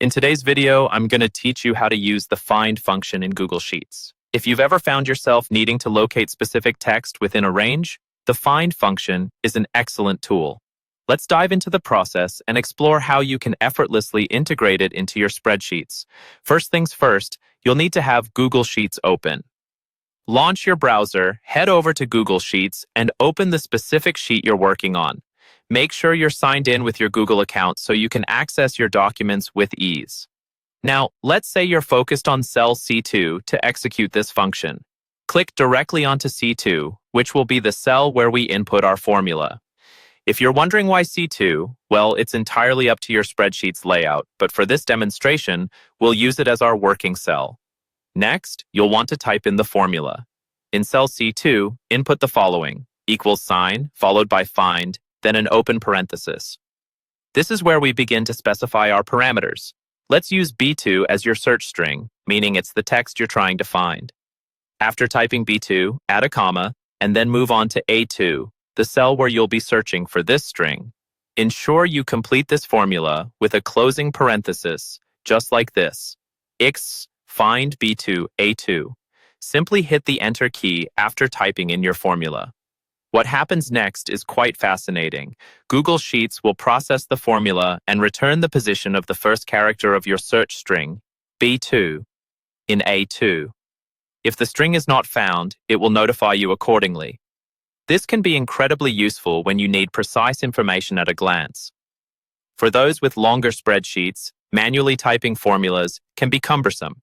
In today's video, I'm going to teach you how to use the find function in Google Sheets. If you've ever found yourself needing to locate specific text within a range, the find function is an excellent tool. Let's dive into the process and explore how you can effortlessly integrate it into your spreadsheets. First things first, you'll need to have Google Sheets open. Launch your browser, head over to Google Sheets, and open the specific sheet you're working on. Make sure you're signed in with your Google account so you can access your documents with ease. Now, let's say you're focused on cell C2 to execute this function. Click directly onto C2, which will be the cell where we input our formula. If you're wondering why C2, well, it's entirely up to your spreadsheet's layout, but for this demonstration, we'll use it as our working cell. Next, you'll want to type in the formula. In cell C2, input the following: equals sign, followed by find, then an open parenthesis. This is where we begin to specify our parameters. Let's use B2 as your search string, meaning it's the text you're trying to find. After typing B2, add a comma, and then move on to A2, the cell where you'll be searching for this string. Ensure you complete this formula with a closing parenthesis, just like this: x find B2 A2. Simply hit the Enter key after typing in your formula. What happens next is quite fascinating. Google Sheets will process the formula and return the position of the first character of your search string, B2, in A2. If the string is not found, it will notify you accordingly. This can be incredibly useful when you need precise information at a glance. For those with longer spreadsheets, manually typing formulas can be cumbersome.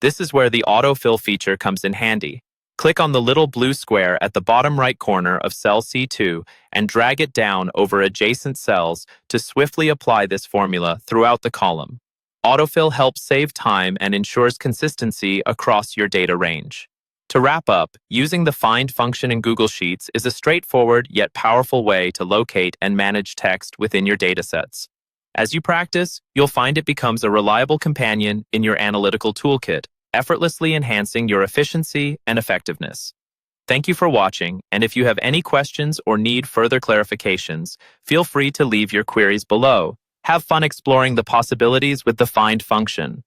This is where the autofill feature comes in handy. Click on the little blue square at the bottom right corner of cell C2 and drag it down over adjacent cells to swiftly apply this formula throughout the column. Autofill helps save time and ensures consistency across your data range. To wrap up, using the find function in Google Sheets is a straightforward yet powerful way to locate and manage text within your datasets. As you practice, you'll find it becomes a reliable companion in your analytical toolkit, effortlessly enhancing your efficiency and effectiveness. Thank you for watching, and if you have any questions or need further clarifications, feel free to leave your queries below. Have fun exploring the possibilities with the find function.